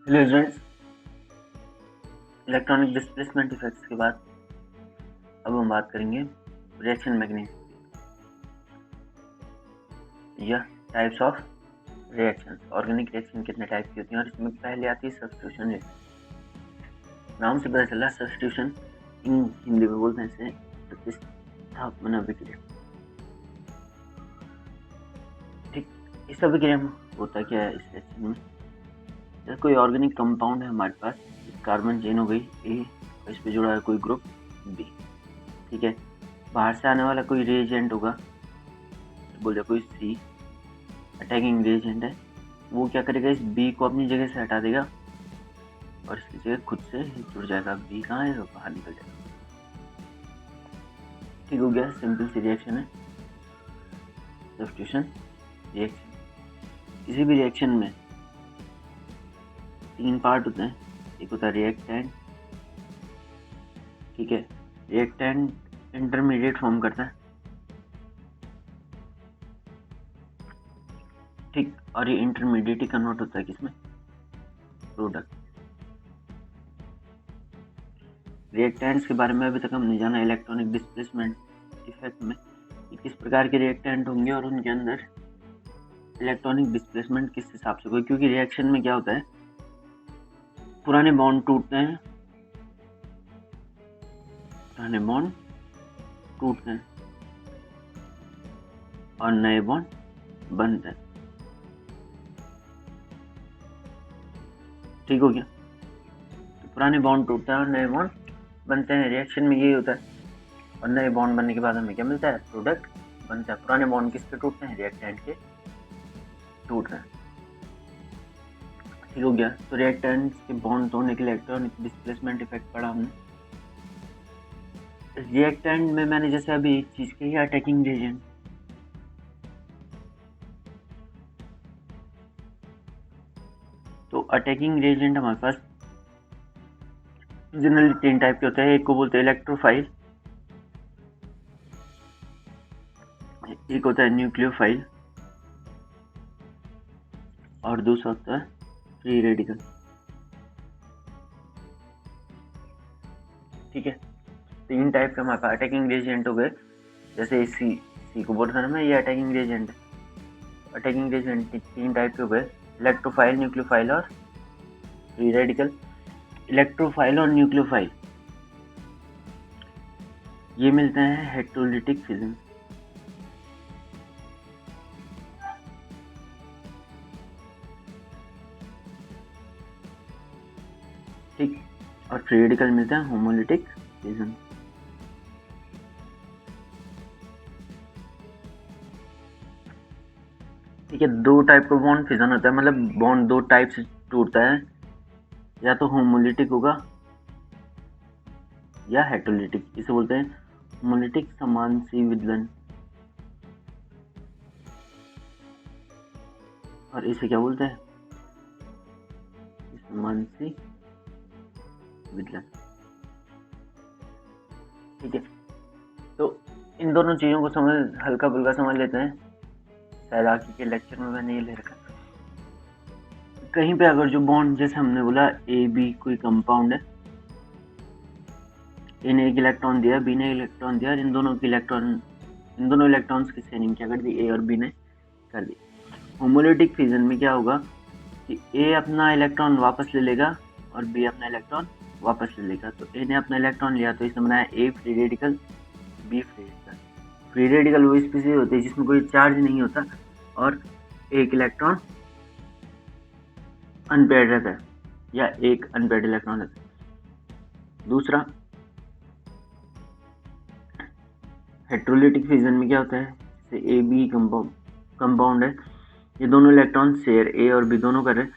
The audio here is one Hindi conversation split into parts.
Hello students, electronic displacement effects के बाद अब हम बात करेंगे रिएक्शन मैकेनिज्म या types of reactions. Organic reaction कितने टाइप की होती हैं और इसमें पहले आती है सब्स्टिट्यूशन रिएक्शन। नाम से पता चला सब्स्टिट्यूशन, हिंदी में बोलते हैं इसे प्रतिस्थापन अभिक्रिया। ठीक, इस अभिक्रिया में होता क्या है इस रिएक्शन में? जैसे कोई ऑर्गेनिक कंपाउंड है हमारे पास, कार्बन चेन हो गई ए, इस पे जुड़ा है कोई ग्रुप बी। ठीक है, बाहर से आने वाला कोई रिएजेंट होगा, बोले कोई सी अटैकिंग रिएजेंट है, वो क्या करेगा, इस बी को अपनी जगह से हटा देगा और इसकी जगह खुद से जुड़ जाएगा। बी कहाँ है, बाहर निकल जाएगा। ठीक हो गया, सिंपल सी रिएक्शन है सब्स्टिट्यूशन रिएक्शन। किसी भी रिएक्शन में तीन पार्ट होते हैं। एक होता है रिएक्टेंट, ठीक है, रिएक्टेंट इंटरमीडिएट फॉर्म करता है, ठीक, और ये इंटरमीडिएट ही कन्वर्ट होता है किसमें, प्रोडक्ट। रिएक्टेंट्स के बारे में अभी तक हमने जाना इलेक्ट्रॉनिक डिस्प्लेसमेंट इफेक्ट में कि किस प्रकार के रिएक्टेंट होंगे और उनके अंदर इलेक्ट्रॉनिक डिस्प्लेसमेंट किस हिसाब से होगा। क्योंकि रिएक्शन में क्या होता है, पुराने बॉन्ड टूटते हैं, और नए बॉन्ड बनते हैं। ठीक हो गया, तो पुराने बॉन्ड टूटते हैं और नए बॉन्ड बनते हैं। रिएक्शन में यही होता है, और नए बॉन्ड बनने के बाद हमें क्या मिलता है, प्रोडक्ट बनता है। पुराने बॉन्ड किसके टूटते हैं, रिएक्टेंट के टूट रहे हैं। ठीक हो गया, तो रिएक्टेंट के बॉन्ड तोड़ने के लिए इलेक्ट्रॉनिक डिस्प्लेसमेंट इफेक्ट पढ़ा हमने। रिएक्टेंट में मैंने जैसे अभी एक चीज कही, अटैकिंग रिएजेंट। तो अटैकिंग रिएजेंट हमारे पास जनरली तीन टाइप के होते हैं। एक को बोलते हैं इलेक्ट्रोफाइल, एक होता है न्यूक्लियोफाइल, और दूसरा होता है फ्री रेडिकल। ठीक है, तीन टाइप के हमारे पास अटैकिंग रिएजेंट हो गए। जैसे सी को बोलते हैं, ये अटैकिंग रिएजेंट है। अटैकिंग रिएजेंट तीन टाइप के हो गए, इलेक्ट्रोफाइल, न्यूक्लियोफाइल और फ्री रेडिकल। इलेक्ट्रोफाइल और न्यूक्लियोफाइल ये मिलते हैं हेटेरोलिटिक फिजन। ठीक, और फ्री रेडिकल मिलते हैं होमोलिटिक फिजन। ठीक है, दो टाइप का बॉन्ड फिजन होता है, मतलब बॉन्ड दो टाइप से टूटता है, या तो होमोलिटिक होगा या हेटेरोलिटिक। इसे बोलते हैं होमोलिटिक समानसी विदलन, और इसे क्या बोलते हैं, समानसी विदलन। ठीक है, तो इन दोनों चीजों को समझ हल्का फुल्का समझ लेते हैं। शायद आगे के लेक्चर में मैंने ये ले रखा। कहीं पे अगर जो बॉन्ड, जैसे हमने बोला ए बी कोई कंपाउंड है, ए ने एक इलेक्ट्रॉन दिया, बी ने इलेक्ट्रॉन दिया, इन दोनों इलेक्ट्रॉन्स की शेयरिंग क्या कर दी, ए और बी ने कर दी। होमोलिटिक फिजन में क्या होगा कि ए अपना इलेक्ट्रॉन वापस ले लेगा और बी अपना इलेक्ट्रॉन वापस ले लेगा। तो ए ने अपना इलेक्ट्रॉन लिया तो इसने बनाया A free radical, B free radical. Free radical वो स्पीसीज होती है जिसमें कोई चार्ज नहीं होता और एक इलेक्ट्रॉन अनपेयर्ड रहता है, या एक अनपेयर्ड इलेक्ट्रॉन रहता है। दूसरा हेटेरोलिटिक फिजन में क्या होता है, जैसे ए बी कंपाउंड है, ये दोनों इलेक्ट्रॉन शेयर ए और बी दोनों कर रहे हैं।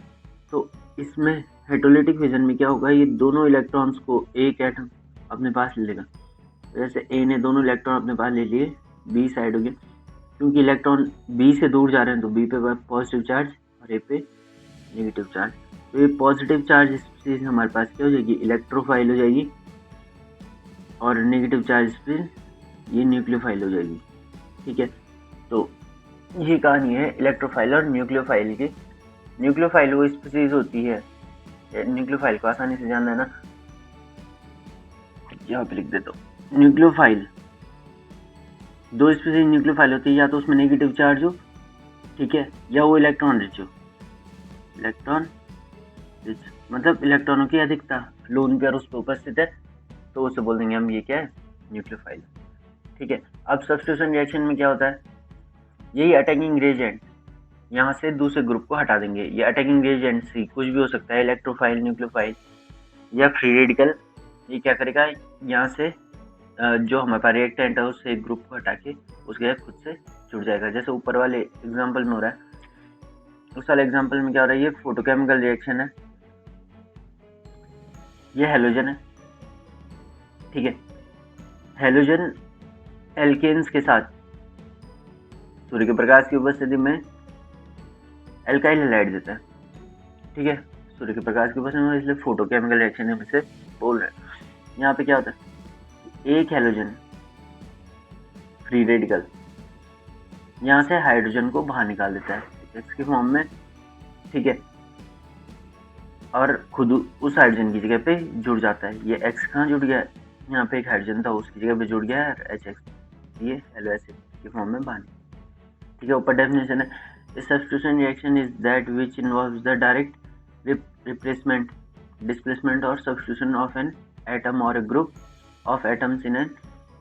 तो इसमें हेटेरोलिटिक फिजन में क्या होगा, ये दोनों इलेक्ट्रॉन्स को एक एटम अपने पास ले लेगा। जैसे ए ने दोनों इलेक्ट्रॉन अपने पास ले लिए, बी साइड हो गया, क्योंकि इलेक्ट्रॉन बी से दूर जा रहे हैं तो बी पे पॉजिटिव चार्ज और ए पे नेगेटिव चार्ज। तो ये पॉजिटिव चार्ज स्पीसीज हमारे पास क्या हो जाएगी, इलेक्ट्रोफाइल हो जाएगी, और नेगेटिव चार्ज स्पीसीज ये न्यूक्लियोफाइल हो जाएगी। ठीक है, तो ये कहानी है इलेक्ट्रोफाइल और न्यूक्लियोफाइल की। न्यूक्लियोफाइल वो स्पीसीज होती है न्यूक्लियोफाइल को आसानी से जानना है ना, यहाँ पे लिख देता हूँ। न्यूक्लियोफाइल, दो स्पेसिफिक न्यूक्लियोफाइल होती है, या तो उसमें नेगेटिव चार्ज हो, ठीक है, या वो इलेक्ट्रॉन रिच हो। इलेक्ट्रॉन रिच मतलब इलेक्ट्रॉनों की अधिकता, लोन पेयर उस पर उपस्थित है, तो उसे बोल देंगे हम ये क्या है, न्यूक्लियोफाइल, ठीक है। अब सब्स्टिट्यूशन रिएक्शन में क्या होता है, यही अटैकिंग रिएजेंट यहाँ से दूसरे ग्रुप को हटा देंगे। ये अटैकिंग रिएजेंट से कुछ भी हो सकता है, इलेक्ट्रोफाइल, न्यूक्लियोफाइल या फ्री रेडिकल। ये क्या करेगा, यहाँ से जो हमारे पास रिएक्टेंट है उससे एक ग्रुप को हटा के उसके खुद से जुड़ जाएगा, जैसे ऊपर वाले एग्जाम्पल में हो रहा है। उस वाले एग्जाम्पल में क्या हो रहा है, ये फोटोकेमिकल रिएक्शन है, ये हेलोजन है, ठीक है। हेलोजन एल्केन्स के साथ सूर्य के प्रकाश की उपस्थिति में एल्काइल हैलाइड देता है, ठीक है। सूर्य के प्रकाश की उपस्थिति में, इसलिए फोटोकेमिकल रिएक्शन है से बोल रहे हैं। यहाँ पे क्या होता है, एक हेलोजन फ्री रेडिकल यहाँ से हाइड्रोजन को बाहर निकाल देता है एक्स के फॉर्म में, ठीक है, और खुद उस हाइड्रोजन की जगह पे जुड़ जाता है। ये एक्स कहाँ जुड़ गया है, यहाँ पे एक हाइड्रोजन था उसकी जगह पे जुड़ गया है एच एक्स, ये हेलो एसिड के फॉर्म में बाहर, ठीक है। ऊपर डेफिनेशन है, substitution reaction is that which involves the direct replacement, displacement और सब्स्टिट्यूशन ऑफ एन एटम और a group of atoms in an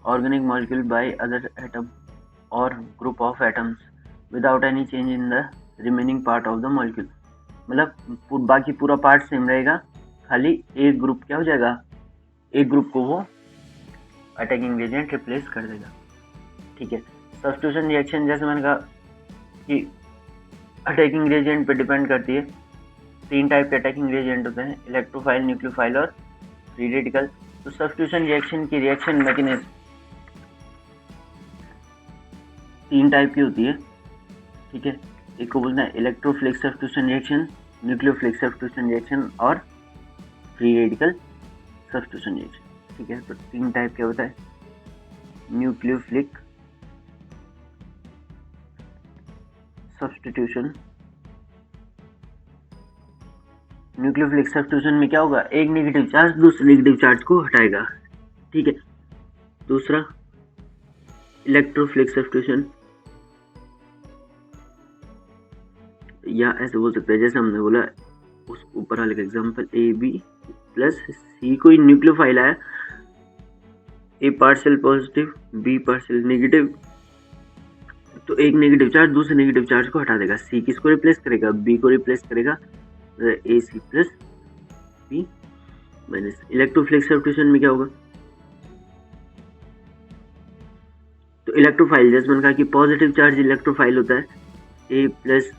organic molecule by other atom or group of atoms without any change in the remaining part of the molecule। मतलब बाकी पूरा पार्ट सेम रहेगा, खाली एक ग्रुप क्या हो जाएगा, एक ग्रुप को वो अटैकिंग रिएजेंट रिप्लेस कर देगा, ठीक है। सब्स्टिट्यूशन रिएक्शन जैसे मैंने कहा कि अटैकिंग रिएजेंट पे डिपेंड करती है। तीन टाइप के अटैकिंग रिएजेंट होते हैं, इलेक्ट्रोफाइल, न्यूक्लियोफाइल और फ्री रेडिकल। तो सब्स्टिट्यूशन रिएक्शन की रिएक्शन मैकेनिज्म तीन टाइप की होती है, ठीक है। एक को बोलना है electrophilic substitution reaction, nucleophilic substitution reaction और फ्री रेडिकल सब्स्टिट्यूशन रिएक्शन, ठीक है। तो तीन टाइप के होता है, न्यूक्लियोफिलिक सब्स्टिट्यूशन। न्यूक्लियोफिलिक सब्स्टिट्यूशन में क्या होगा, एक नेगेटिव चार्ज दूसरे नेगेटिव चार्ज को हटाएगा, ठीक है। दूसरा इलेक्ट्रोफिलिक सब्स्टिट्यूशन, या ऐसे बोल सकते हैं जैसे हमने बोला उस ऊपर वाले का example, A B plus C, कोई न्यूक्लियोफाइल आया, A partial positive B partial negative, तो एक नेगेटिव चार्ज दूसरे नेगेटिव चार्ज को हटा देगा। सी किसको रिप्लेस करेगा, बी को रिप्लेस करेगा, A C plus B minus. Electrophilic substitution में क्या होगा, तो इलेक्ट्रोफाइल जैसे मैंने कहा कि पॉजिटिव चार्ज इलेक्ट्रोफाइल होता है, A plus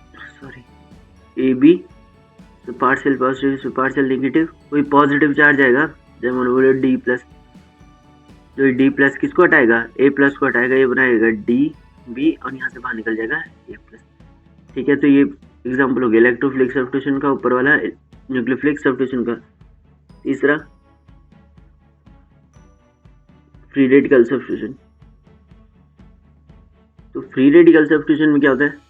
A B partial positive partial negative, कोई पॉजिटिव चार्ज आएगा जैसे मैंने बोला डी प्लस, जो डी प्लस किसको हटाएगा, ए प्लस को हटाएगा, ये बनाएगा डी बी और यहाँ से बाहर निकल जाएगा ए प्लस, ठीक है। तो ये एग्जांपल हो गया इलेक्ट्रोफिलिक सब्स्टिट्यूशन का, ऊपर वाला न्यूक्लियोफिलिक सब्स्टिट्यूशन का। तीसरा फ्री रेडिकल सब्स्टिट्यूशन। तो फ्री रेडिकल सब्स्टिट्यूशन में क्या होता है,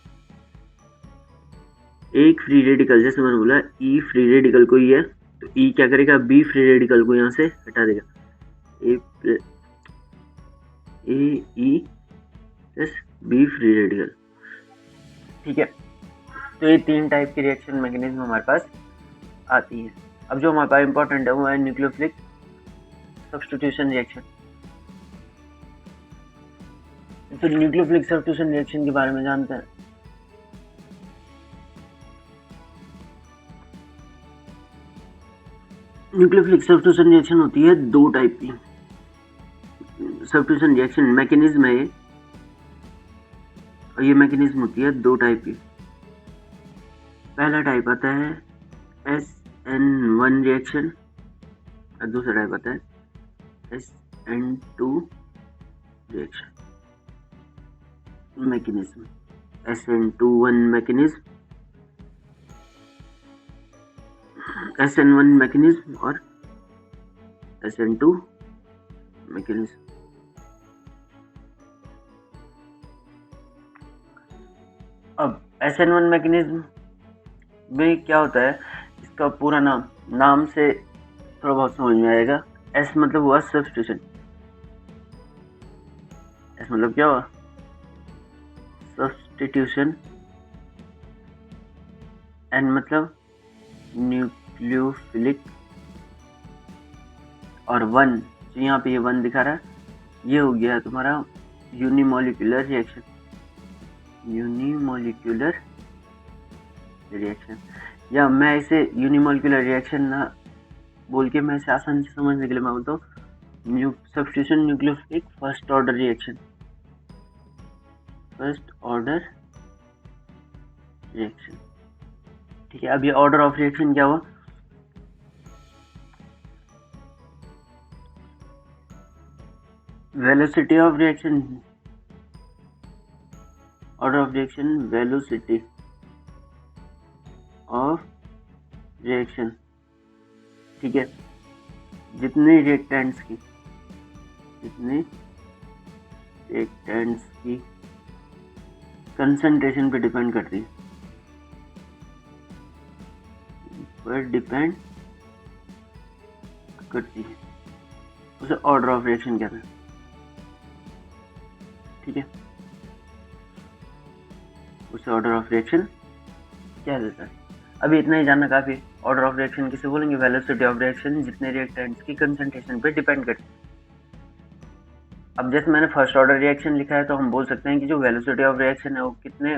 एक फ्री रेडिकल जैसे मैंने बोला ई फ्री रेडिकल कोई है, तो ई क्या करेगा, बी फ्री रेडिकल को यहाँ से हटा देगा, A E plus B free radical, ठीक है। तो ये तीन टाइप की रिएक्शन मैकेनिज्म हमारे पास आती है। अब जो हमारे पास इंपॉर्टेंट है वो है न्यूक्लियोफिलिक सब्स्टिट्यूशन रिएक्शन। तो न्यूक्लियोफिलिक सब्स्टिट्यूशन रिएक्शन के बारे में जानते हैं। न्यूक्लियोफिलिक सब्स्टिट्यूशन रिएक्शन होती है दो टाइप की, सब्स्टिट्यूशन रिएक्शन मैकेनिज्म है ये, और ये मैकेनिज्म होती है दो टाइप की। पहला टाइप आता है SN1 रिएक्शन और दूसरा टाइप आता है SN2 reaction mechanism. SN21 mechanism, SN1 mechanism और SN2 मैकेनिज्म। अब SN1 मैकेनिज्म में क्या होता है, इसका पूरा नाम नाम से थोड़ा बहुत समझ में आएगा। एस मतलब हुआ सब्स्टिट्यूशन। एस मतलब क्या हुआ? सब्स्टिट्यूशन। एन मतलब न्यूक्लियोफिलिक। और वन, जो यहाँ पे ये वन दिखा रहा है, ये हो गया तुम्हारा यूनिमोलिकुलर रिएक्शन। यूनिमोलिकुलर रिएक्शन, या मैं इसे यूनिमोलिकुलर रिएक्शन ना बोल के मैं इसे आसान से समझने के लिए मैं बोलता हूँ substitution nucleophilic first order reaction. First order reaction, ठीक है। अब ये ऑर्डर ऑफ रिएक्शन क्या हुआ? Velocity of reaction. Order of reaction velocity of reaction, ठीक है। जितने रिएक्टेंट्स की कंसंट्रेशन पे डिपेंड करती है, उसे ऑर्डर ऑफ रिएक्शन कहते हैं, ठीक है। उसे ऑर्डर ऑफ रिएक्शन क्या देता है। अभी इतना ही जानना काफी है। ऑर्डर ऑफ रिएक्शन किसे बोलेंगे? वेलोसिटी ऑफ रिएक्शन जितने रिएक्टेंट्स की कंसंट्रेशन पे डिपेंड करती है। अब जैसे मैंने फर्स्ट ऑर्डर रिएक्शन लिखा है, तो हम बोल सकते हैं कि जो वेलोसिटी ऑफ रिएक्शन है वो कितने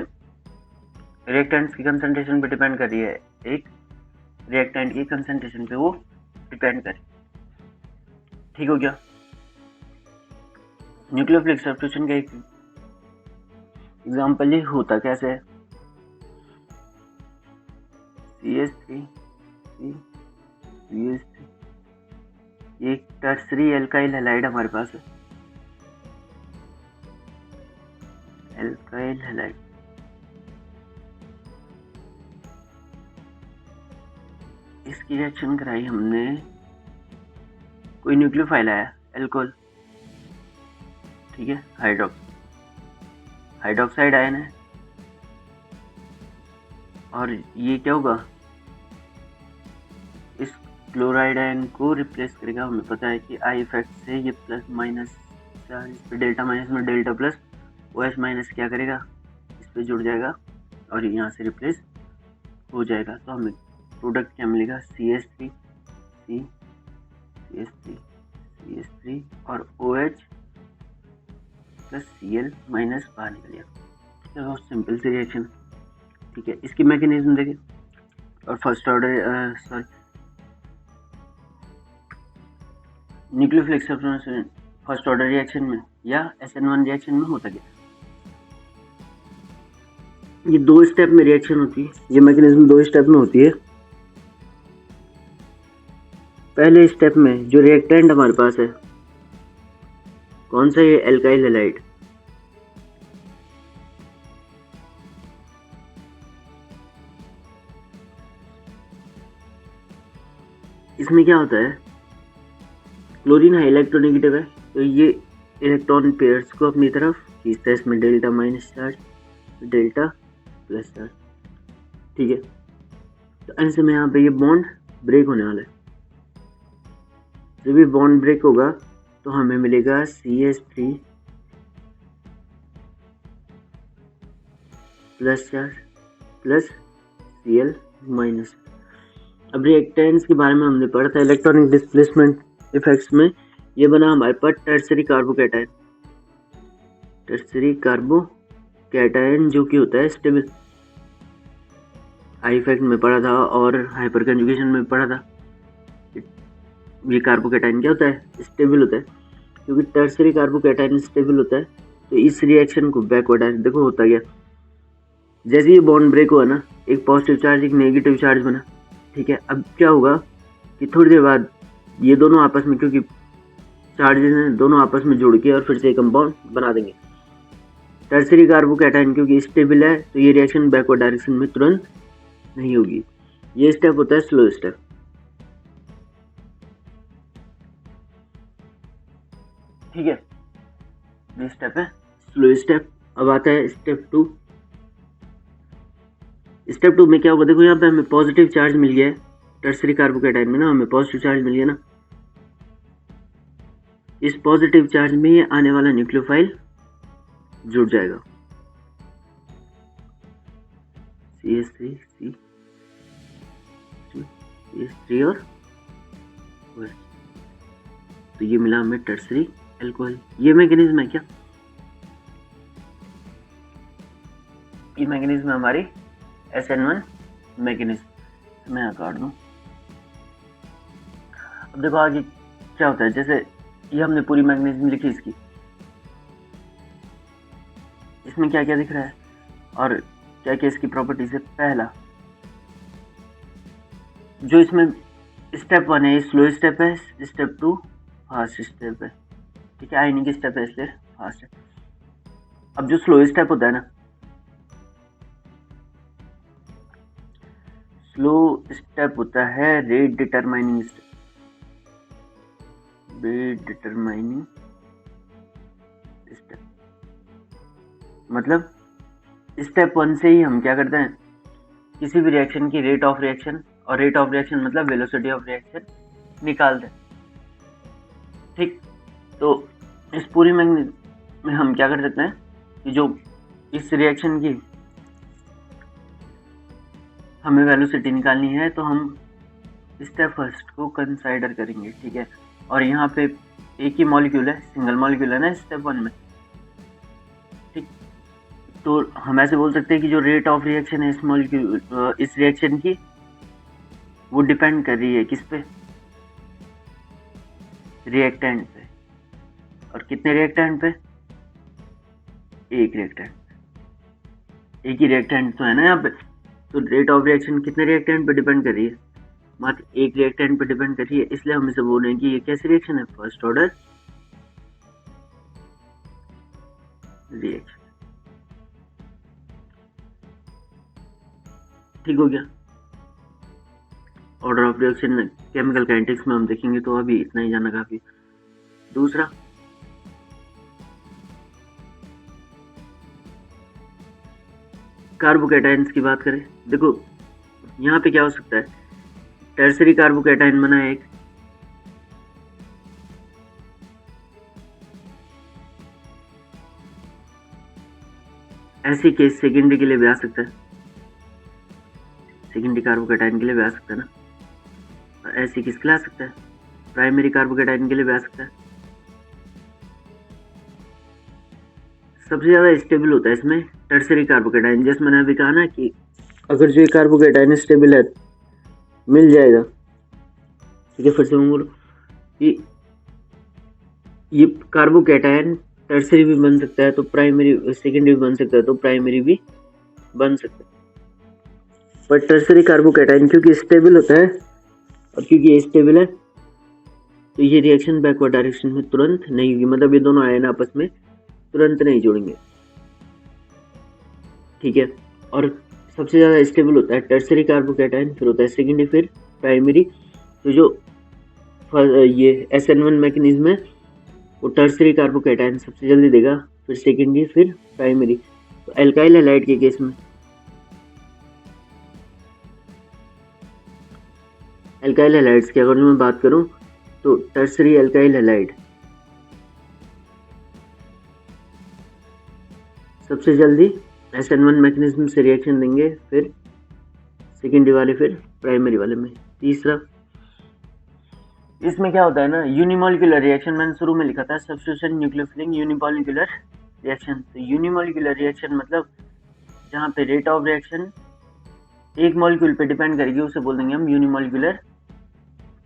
रिएक्टेंट्स की कंसंट्रेशन पे डिपेंड कर रही है। एक रिएक्टेंट की कंसंट्रेशन पे वो डिपेंड करे, ठीक हो गया। न्यूक्लियोफिलिक सब्स्टिट्यूशन का एक एग्जाम्पल ही होता कैसे है, CH3 ये एक टर्सरी एल्काइल हैलाइड हमारे पास है। एल्काइल हैलाइड, इसकी रिएक्शन कराई हमने, कोई न्यूक्लियोफाइल आया एल्कोहल, ठीक है, हाइड्रोक्साइड आयन है। और ये क्या होगा? इस क्लोराइड आयन को रिप्लेस करेगा। हमें पता है कि आई इफेक्ट से ये प्लस माइनस चार्ज, इस पे डेल्टा माइनस में डेल्टा प्लस, OH माइनस क्या करेगा? इस पे जुड़ जाएगा और यहाँ से रिप्लेस हो जाएगा। तो हमें प्रोडक्ट क्या मिलेगा? CH3 और OH प्लस Cl माइनस बाहर निकल गया। बहुत सिंपल सी रिएक्शन, ठीक है। इसकी मैकेनिज्म देखें। और first order nucleophilic substitution first order reaction में या SN1 रिएक्शन में होता क्या? ये 2 स्टेप में रिएक्शन होती है। ये मैकेनिज्म 2 स्टेप में होती है। पहले स्टेप में जो रिएक्टेंट हमारे पास है कौन सा? ये एल्काइल हैलाइड। इसमें क्या होता है? क्लोरीन है इलेक्ट्रोनेगेटिव है, तो ये इलेक्ट्रॉन पेयर्स को अपनी तरफ खींचता है। इसमें delta minus charge, delta plus charge, ठीक है। तो ऐसे में यहाँ पे ये बॉन्ड ब्रेक होने वाला है। जब ये बॉन्ड ब्रेक होगा तो हमें मिलेगा CH3 plus charge plus Cl minus. अब रिएक्टेंट्स के बारे में हमने पढ़ा था इलेक्ट्रॉनिक डिस्प्लेसमेंट इफेक्ट्स में। ये बना हमारे पास टर्सरी कार्बोकैटायन। टर्सरी कार्बोकैटायन जो कि होता है स्टेबल। आई इफेक्ट में पढ़ा था और हाइपर कंजुगेशन में पढ़ा था। ये कार्बोकैटायन क्या होता है? स्टेबल होता है। क्योंकि टर्सरी कार्बोकैटायन स्टेबल होता है तो इस रिएक्शन को बैकवर्ड डायरेक्शन, देखो होता गया। जैसे ये बॉन्ड ब्रेक हुआ ना, एक पॉजिटिव चार्ज एक नेगेटिव चार्ज बना, ठीक है। अब क्या होगा कि थोड़ी देर बाद ये दोनों आपस में, क्योंकि चार्जेस हैं, दोनों आपस में जुड़ के और फिर से कंपाउंड बना देंगे। टर्सरी कार्बोकैटायन क्योंकि स्टेबल है तो ये रिएक्शन बैकवर्ड डायरेक्शन में तुरंत नहीं होगी। ये स्टेप होता है स्लो स्टेप, ठीक है। ये स्टेप है स्लो स्टेप। अब आता है स्टेप 2। स्टेप 2 में क्या होगा? देखो यहाँ पे हमें पॉजिटिव चार्ज मिल गया है टर्सरी कार्बोकेटाइन में ना हमें पॉजिटिव चार्ज मिल गया ना, इस पॉजिटिव चार्ज में ये आने वाला न्यूक्लियोफाइल जुड़ जाएगा, CH3 CH3 और OH। तो ये मिला हमें टर्सरी एल्कोहल। ये मैकेनिज्म है क्या? ये मैकेनिज्म है हमारी SN1 मैकेनिज्म। मैं यहाँ काट दूँ। अब देखो आगे क्या होता है। जैसे ये हमने पूरी मैकेनिज्म लिखी इसकी, इसमें क्या क्या दिख रहा है और क्या क्या इसकी प्रॉपर्टीज है। पहला जो इसमें स्टेप 1 है ये स्लो स्टेप है, स्टेप 2 फास्ट स्टेप है। ठीक है, आयनिक स्टेप है इसलिए फास्ट है। अब जो स्लो स्टेप होता है ना, स्लो स्टेप होता है rate determining step. Rate determining step मतलब स्टेप 1 से ही हम क्या करते हैं, किसी भी रिएक्शन की रेट ऑफ रिएक्शन, और रेट ऑफ रिएक्शन मतलब वेलोसिटी ऑफ रिएक्शन निकालते हैं। ठीक, तो इस पूरी मैकेनिज्म में हम क्या कर सकते हैं कि जो इस रिएक्शन की हमें वेलोसिटी निकालनी है तो हम स्टेप फर्स्ट को कंसीडर करेंगे। ठीक है, और यहाँ पे एक ही मॉलिक्यूल है, सिंगल मॉलिक्यूल है ना स्टेप 1 में। ठीक, तो हम ऐसे बोल सकते हैं कि जो रेट ऑफ रिएक्शन है इस मॉलिक्यूल इस रिएक्शन की, वो डिपेंड कर रही है किस पे, रिएक्टेंट पे। और कितने रिएक्टेंट पे? एक रिएक्टेंट, एक ही रिएक्टेंट तो है ना यहाँ पे। तो रेट ऑफ रिएक्शन कितने रिएक्टेंट पे डिपेंड कर रही है? मात्र एक रिएक्टेंट पे डिपेंड कर रही है। इसलिए हम इसे बोल रहे हैं कि ये कैसी रिएक्शन है? First order reaction. ठीक हो गया। Order of reaction chemical kinetics में हम देखेंगे, तो अभी इतना ही जानना काफी। दूसरा, कार्बोकेटाइन्स की बात करें। देखो यहाँ पे क्या हो सकता है, टर्सरी कार्बोकेटाइन बना है एक, ऐसी केस सेकेंडरी के लिए भी आ सकता है, सेकेंडरी कार्बोकेटाइन के लिए भी आ सकता है ना। ऐसी किसके लिए आ सकता है? प्राइमरी कार्बोकेटाइन के लिए भी आ सकता है। सबसे ज़्यादा स्टेबल होता है इसमें टर्सरी कार्बोकेटाइन। जैसे मैंने अभी कहा ना कि अगर जो कार्बोकेटाइन स्टेबल है मिल जाएगा। ठीक है, फिर से मैं बोलूँ कि ये कार्बोकेटाइन टर्सरी भी बन सकता है तो प्राइमरी, सेकेंडरी भी बन सकता है तो प्राइमरी भी बन सकता है। पर टर्सरी कार्बोकेटाइन क्योंकि स्टेबल होता है और क्योंकि ये स्टेबल है तो ये रिएक्शन बैकवर्ड डायरेक्शन में तुरंत नहीं होगी। मतलब ये दोनों आयन आपस में तुरंत नहीं जुड़ेंगे। ठीक है, और सबसे ज़्यादा स्टेबल होता है टर्सरी कार्बोकेटाइन, फिर होता है सेकेंडरी, फिर प्राइमरी। तो जो ये SN1 मैकेनिज्म है वो टर्सरी कार्बोकेटाइन सबसे जल्दी देगा, फिर सेकेंडरी, फिर प्राइमरी। तो एल्काइल हैलाइड के केस में, एल्काइल हैलाइड्स की अगर मैं बात करूं तो टर्सरी एल्काइल हैलाइड सबसे जल्दी SN1 मैकेनिज्म से रिएक्शन देंगे, फिर सेकेंडरी वाले, फिर प्राइमरी वाले में। तीसरा, इसमें क्या होता है ना, यूनिमोलिकुलर रिएक्शन मैंने शुरू में लिखा था, सब्स्टिट्यूशन, न्यूक्लियोफिलिंग, यूनिमोलिकुलर रिएक्शन। तो यूनिमोलिकुलर रिएक्शन मतलब जहाँ पे रेट ऑफ रिएक्शन एक मॉलिक्यूल पे डिपेंड करेगी, उसे बोल देंगे हम यूनिमोलिकुलर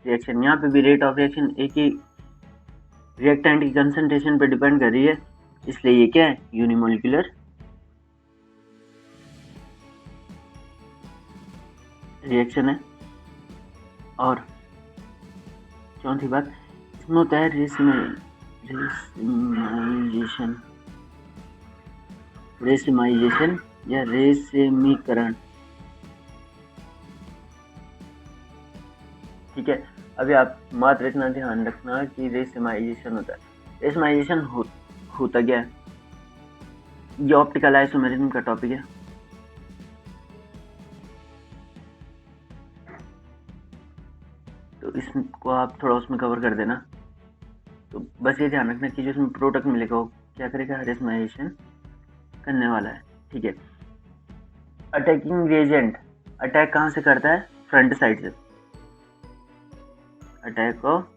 रिएक्शन। यहाँ पे भी रेट ऑफ रिएक्शन एक ही रिएक्टेंट की कंसंट्रेशन पे डिपेंड कर रही है, इसलिए ये क्या है? यूनिमोलिकुलर रिएक्शन है। और चौथी बात इसमें होता है रेसिमाइजेशन या रेसिमीकरण। ठीक है, अभी आप मात्र इतना ध्यान रखना कि रेसिमाइजेशन होता है। रेसिमाइजेशन होता क्या है? ये ऑप्टिकल आइसोमेरिज्म का टॉपिक है। तो इसको आप थोड़ा उसमें कवर कर देना। तो बस ये ध्यान रखना कि जो इसमें प्रोडक्ट मिलेगा वो क्या करेगा, हाइब्रिडाइजेशन करने वाला है। ठीक है। अटैकिंग रिएजेंट अटैक कहाँ से करता है, फ्रंट साइड से। Attack of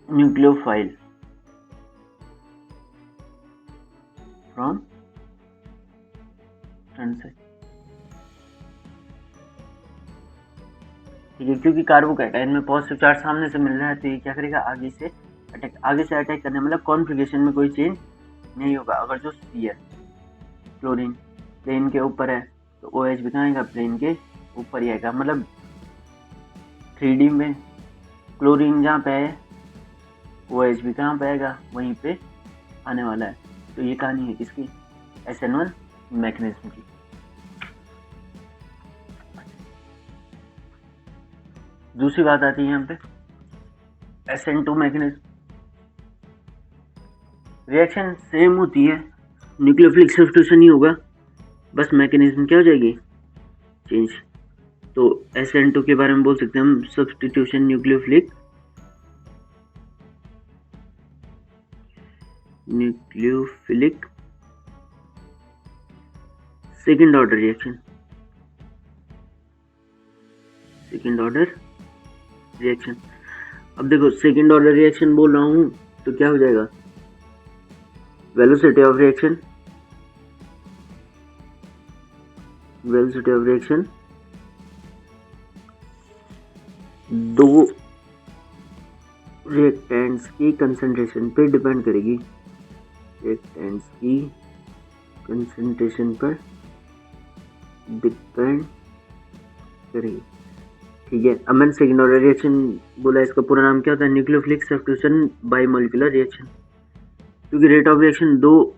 nucleophile from front side. ठीक है, क्योंकि कार्बोकैटायन में पॉजिटिव चार्ज सामने से मिल रहा है तो ये क्या करेगा, आगे से अटैक करने, मतलब कॉन्फ़िगरेशन में कोई चेंज नहीं होगा। अगर जो Cl क्लोरीन प्लेन के ऊपर है तो OH भी कहाँ आएगा, प्लेन के ऊपर ही आएगा। मतलब 3D में क्लोरीन जहाँ पे है OH भी कहाँ पे आएगा, वहीं पे आने वाला है। तो ये कहानी है किसकी, SN1 मैकेनिज्म की। दूसरी बात आती है यहाँ पे SN2 मैकेनिज्म। रिएक्शन सेम होती है, न्यूक्लियोफिलिक सब्स्टिट्यूशन ही होगा, बस मैकेनिज्म क्या हो जाएगी, चेंज। तो SN2 के बारे में बोल सकते हैं हम substitution nucleophilic second order reaction. अब देखो सेकेंड ऑर्डर रिएक्शन बोल रहा हूँ तो क्या हो जाएगा, वेलोसिटी ऑफ रिएक्शन दो रिएक्टेंट्स की कंसंट्रेशन पे डिपेंड करेगी, ठीक है। अब मैंने सेकेंड ऑर्डर रिएक्शन बोला, इसका पूरा नाम क्या होता है, न्यूक्लियोफिलिक सब्स्टिट्यूशन बाइमोलिकुलर रिएक्शन। क्योंकि रेट ऑफ रिएक्शन दो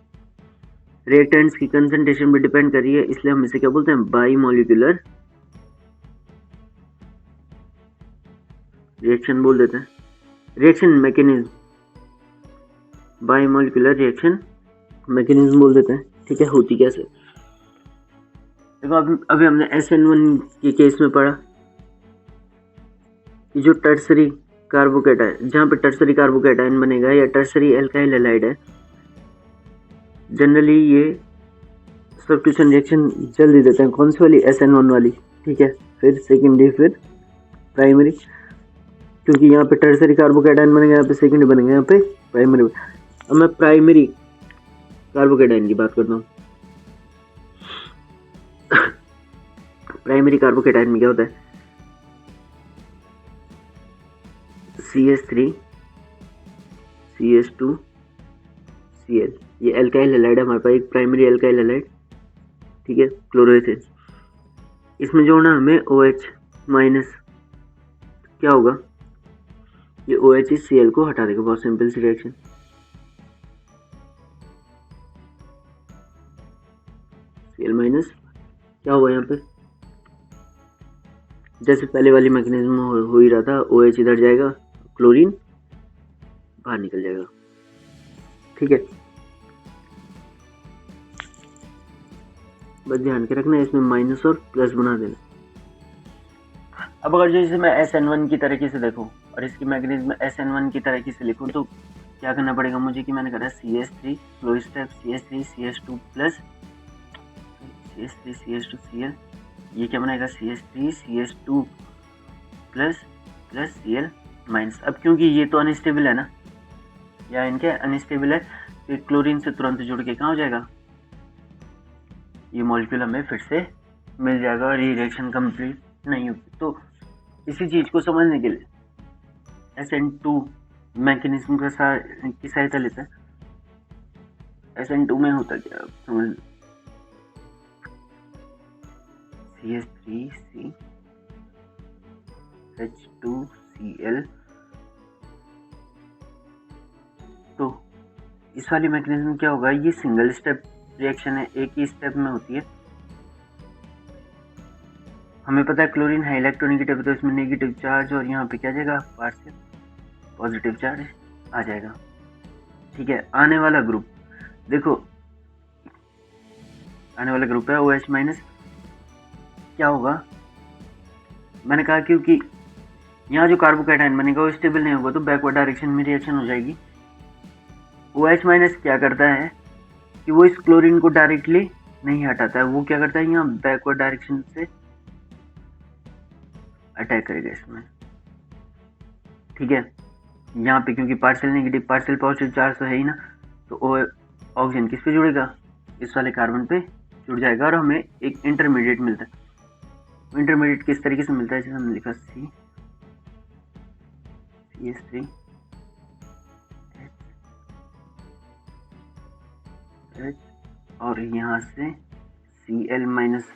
रिएक्टेंट्स की कंसंट्रेशन पे डिपेंड कर रही है, इसलिए हम इसे क्या बोलते हैं, बाइमोलिकुलर रिएक्शन बोल देते हैं। रिएक्शन मैकेनिज्म बाइमोलिकुलर रिएक्शन मैकेनिज्म बोल देते हैं। ठीक है, होती कैसे, देखो अभी हमने SN1 के केस में पढ़ा कि जो टर्सरी कार्बोकैटायन, जहाँ पे टर्सरी कार्बोकैटायन बनेगा या टर्सरी एल्काइल हैलाइड है, जनरली ये सब्स्टिट्यूशन रिएक्शन जल्दी देते हैं। कौन सी वाली, SN1 वाली। ठीक है, फिर सेकेंडरी, फिर प्राइमरी, क्योंकि यहाँ पे टर्सरी कार्बोकैटायन बनेगा, यहाँ पे सेकेंडरी बनेगा, यहाँ पे प्राइमरी। अब मैं प्राइमरी कार्बोकैटायन की बात करता हूँ। प्राइमरी कार्बोकैटायन में क्या होता है, CH3 CH2 Cl, ये एल्काइल हैलाइड है हमारे पास, एक प्राइमरी एल्काइल हैलाइड। ठीक है, क्लोरोएथिन। इसमें जोड़ना हमें OH माइनस, क्या होगा, ये OH इस Cl को हटा देगा। बहुत सिंपल सी रिएक्शन। Cl माइनस क्या होगा यहाँ पे, जैसे पहले वाली मैकेनिज्म हो ही रहा था, OH इधर जाएगा, क्लोरीन बाहर निकल जाएगा। ठीक है, बस ध्यान के रखना, इसमें माइनस और प्लस बना देना। अब अगर जैसे मैं SN1 की तरीके से देखूं और इसकी मैकेनिज्म SN1 की तरीके से लिखूं तो क्या करना पड़ेगा मुझे, कि मैंने कहा CH3 flow step CH3 CH2 plus CH3 CH2 Cl, ये क्या बनाएगा, CH3 CH2 plus Cl minus. अब क्योंकि ये तो अनस्टेबल है ना, या इनके अनस्टेबल है, तो क्लोरीन से तुरंत जुड़ के कहाँ हो जाएगा, ये मॉलिक्यूल हमें फिर से मिल जाएगा और ये रिएक्शन कंप्लीट नहीं होगी। तो इसी चीज़ को समझने के लिए SN2 मैकेनिज्म की सहायता लेते हैं। SN2 में होता क्या, समझ, CH3CH2Cl। तो इस वाली मैकेनिज्म क्या होगा, ये सिंगल स्टेप रिएक्शन है, एक ही स्टेप में होती है। हमें पता है क्लोरीन है इलेक्ट्रोनेगेटिव, तो इसमें नेगेटिव चार्ज और यहाँ पे क्या जाएगा, पार्शियल पॉजिटिव चार्ज आ जाएगा। ठीक है, आने वाला ग्रुप देखो, आने वाला ग्रुप है OH माइनस, क्या होगा, मैंने कहा क्योंकि यहाँ जो कार्बोकैटायन बनेगा वो स्टेबल नहीं होगा तो बैकवर्ड डायरेक्शन में रिएक्शन हो जाएगी। OH माइनस क्या करता है कि वो इस क्लोरीन को डायरेक्टली नहीं हटाता है, वो क्या करता है यहाँ बैकवर्ड डायरेक्शन से अटैक करेगा इसमें। ठीक है, यहाँ पे क्योंकि partial negative partial positive charge तो है ही ना, तो ऑक्सीजन किस पे जुड़ेगा, इस वाले कार्बन पे जुड़ जाएगा और हमें एक इंटरमीडिएट मिलता है। इंटरमीडिएट किस तरीके से मिलता है, जैसे हमने लिखा CH3 और यहाँ से Cl माइनस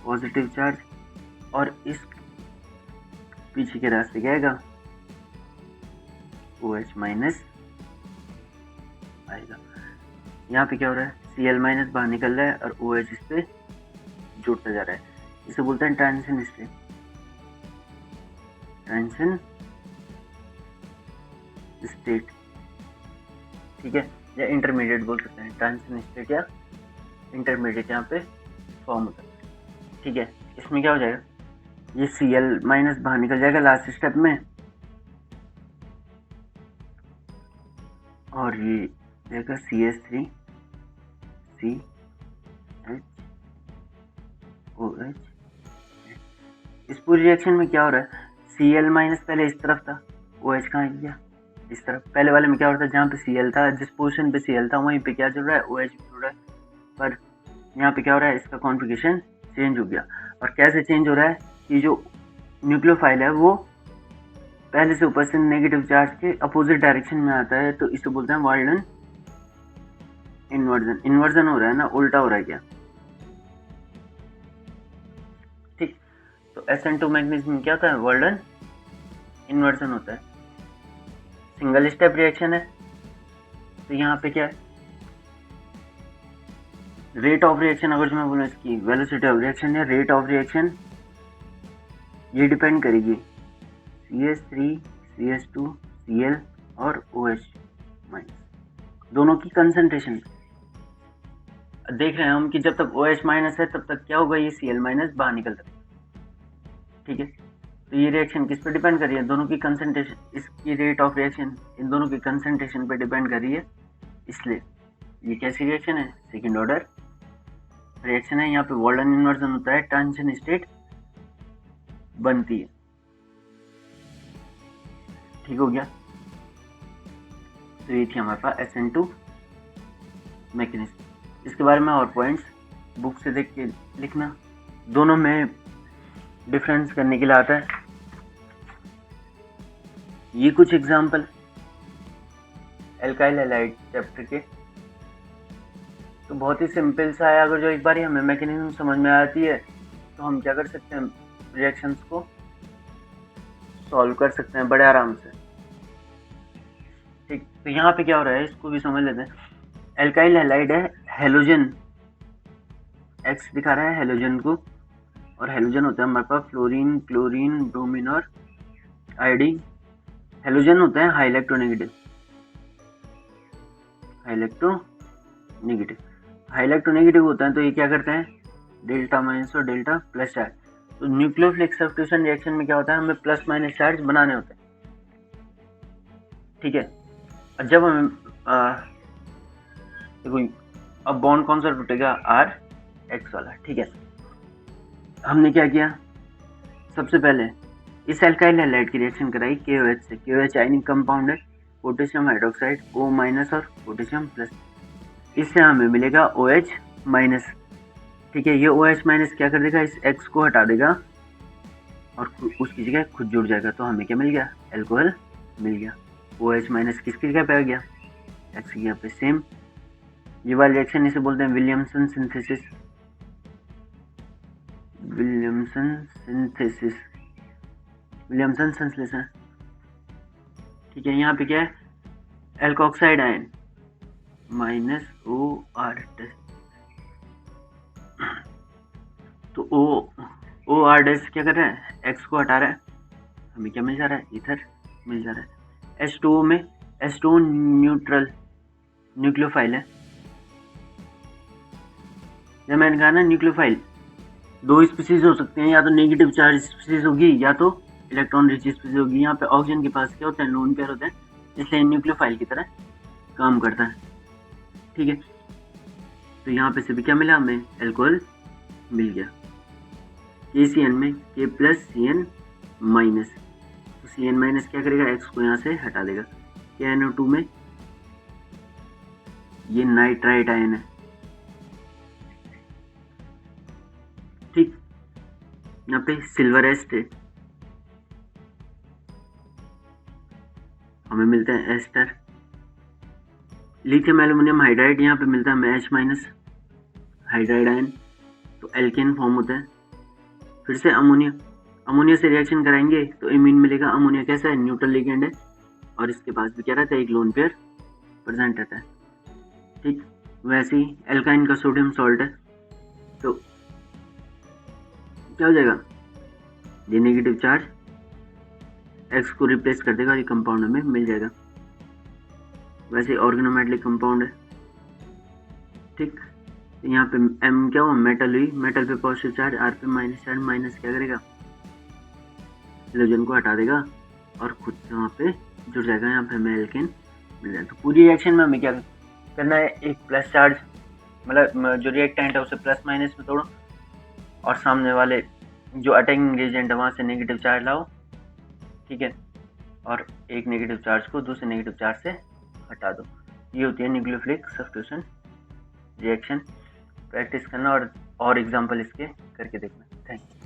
पॉजिटिव चार्ज और इस पीछे के रास्ते क्या आएगा OH माइनस आएगा। यहाँ पे क्या हो रहा है Cl माइनस बाहर निकल रहा है और OH इस पे जुड़ता जा रहा है, इसे बोलते हैं ट्रांजिशन स्टेट। ट्रांजिशन स्टेट, ठीक है, या इंटरमीडिएट बोल सकते हैं, ट्रांजिशन स्टेट या इंटरमीडिएट यहाँ पे फॉर्म होता है। ठीक है, इसमें क्या हो जाएगा, ये Cl माइनस बाहर निकल जाएगा लास्ट स्टेप में और ये जाएगा CH3 CHOH। इस पूरी रिएक्शन में क्या हो रहा है, Cl माइनस पहले इस तरफ था, OH कहाँ गया इस तरफ। पहले वाले में क्या हो रहा था, जहाँ पे Cl था, जिस पोजीशन पे Cl था वहीं पे क्या जुड़ रहा है OH जुड़ रहा है, पर यहाँ पे क्या हो रहा है इसका कॉन्फ़िगरेशन चेंज हो गया। और कैसे चेंज हो रहा है कि जो न्यूक्लियोफाइल है वो पहले से ऊपर से नेगेटिव चार्ज के अपोजिट डायरेक्शन में आता है, तो इसे बोलते हैं वाल्डन इन्वर्जन। इन्वर्जन हो रहा है ना, उल्टा हो रहा है क्या, ठीक। तो SN2 मैग्नीशियम में क्या होता है, वाल्डन इन्वर्जन होता है। सिंगल स्टेप रिएक्शन है, तो यहाँ पे क्या है, रेट ऑफ रिएक्शन, अगर जो मैं बोलूँ इसकी वेलोसिटी ऑफ रिएक्शन या रेट ऑफ रिएक्शन, ये डिपेंड करेगी CH3 CH2 Cl और OH माइनस दोनों की कंसंट्रेशन। देख रहे हैं हम कि जब तक OH माइनस है तब तक क्या होगा, ये Cl माइनस बाहर निकलता है। ठीक है, तो ये रिएक्शन किस पे डिपेंड कर रही है, दोनों की कंसंट्रेशन, इसकी रेट ऑफ रिएक्शन इन दोनों की कंसंट्रेशन पे डिपेंड कर रही है, इसलिए ये कैसी रिएक्शन है, सेकेंड ऑर्डर रिएक्शन है। यहाँ पे वाल्डन इन्वर्जन होता है, ट्रांजिशन स्टेट बनती है। ठीक हो गया, तो ये थी हमारे पास SN2 मैकेनिज्म। इसके बारे में और पॉइंट्स बुक से देख के लिखना, दोनों में डिफरेंस करने के लिए आता है। ये कुछ एग्जांपल एल्काइल हैलाइड चैप्टर के, तो बहुत ही सिंपल सा है। अगर जो एक बार ही हमें मैकेनिज्म समझ में आती है तो हम क्या कर सकते हैं, रिएक्शंस को सॉल्व कर सकते हैं बड़े आराम से। ठीक, तो यहाँ पे क्या हो रहा है इसको भी समझ लेते हैं। एल्काइल हैलाइड है, हेलोजन X दिखा रहा है हेलोजन को, और हेलोजन होता है हमारे पास फ्लोरीन, क्लोरीन, ब्रोमीन और आयोडीन। हेलोजन होता है हाई इलेक्ट्रोनेगेटिव, हाई इलेक्ट्रोनेगेटिव होता है, तो ये क्या करते हैं, डेल्टा माइनस और डेल्टा प्लस चार्ज। तो न्यूक्लियोफिलिक सब्स्टिट्यूशन रिएक्शन में क्या होता है, हमें प्लस माइनस चार्ज बनाने होते हैं। ठीक है, और जब हमें देखो अब बॉन्ड कौन सा टूटेगा, RH वाला। ठीक है, हमने क्या किया, सबसे पहले इस एल्काइल हैलाइड की रिएक्शन कराई KOH से। KOH आयनिक कंपाउंड है, पोटेशियम हाइड्रोक्साइड O माइनस और पोटेशियम प्लस, इससे हमें मिलेगा OH माइनस। ठीक है, ये OH माइनस क्या कर देगा, इस X को हटा देगा और उसकी जगह खुद जुड़ जाएगा, तो हमें क्या मिल गया, एल्कोहल मिल गया। OH माइनस किसकी जगह पे आ गया, X की जगह पे। सेम ये वाली रिएक्शन इसे बोलते हैं विलियमसन सिंथेसिस। विलियमसन संश्लेषण। ठीक है, यहाँ पे क्या है, alkoxide ion minus OR dash, तो OR डैश क्या कर रहा है, X को हटा रहा है, हमें क्या मिल जा रहा है, ईथर मिल जा रहा है। H2O में H2O न्यूट्रल न्यूक्लियोफाइल है, जब मैंने कहा ना न्यूक्लियोफाइल, दो स्पीसीज हो सकते हैं, या तो नेगेटिव चार्ज स्पीसीज होगी या तो इलेक्ट्रॉन रिच स्पीसीज होगी। यहाँ पे ऑक्सीजन के पास क्या होता है, लोन पेयर होता है, इसलिए न्यूक्लियोफाइल की तरह काम करता है। ठीक है, तो यहाँ पे से भी क्या मिला हमें, एल्कोहल मिल गया। KCN में K प्लस CN माइनस, तो CN माइनस क्या करेगा, X को यहाँ से हटा देगा। KNO2 में ये नाइट्राइट आयन है। ठीक, यहाँ पे सिल्वर एस्ट है, हमें मिलता है एस्टर। लिथियम एल्युमिनियम हाइड्राइड, यहाँ पे मिलता है हमें H माइनस हाइड्राइड आयन, तो एल्केन फॉर्म होता है। फिर से अमोनिया, अमोनिया से रिएक्शन कराएंगे तो इमीन मिलेगा। अमोनिया कैसा है, न्यूट्रल लिगेंड है, और इसके पास भी क्या रहता है, एक लोन पेयर प्रेजेंट रहता है। ठीक, वैसे ही एल्काइन का सोडियम सॉल्ट है, तो क्या हो जाएगा, ये नेगेटिव चार्ज X को रिप्लेस कर देगा और ये कंपाउंड हमें मिल जाएगा। वैसे ऑर्गेनोमेटेलिक कंपाउंड है। ठीक, यहाँ पे M क्या हुआ, मेटल हुई, मेटल पे पॉजिटिव चार्ज, R पे माइनस चार्ज, माइनस क्या करेगा, हाइड्रोजन को हटा देगा और खुद से वहाँ पे जुड़ जाएगा, यहाँ पे हमें एल्केन मिल जाएगा। तो पूरी रिएक्शन में हमें क्या करना है, एक प्लस चार्ज, मतलब जो रिएक्टेंट है उसे प्लस माइनस में तोड़ो, और सामने वाले जो अटैकिंग एजेंट है वहाँ से नेगेटिव चार्ज लाओ। ठीक है, और एक नेगेटिव चार्ज को दूसरे नेगेटिव चार्ज से हटा दो। ये होती है न्यूक्लियोफिलिक सब्स्टिट्यूशन रिएक्शन। प्रैक्टिस करना और एग्जाम्पल इसके करके देखना। Thank you.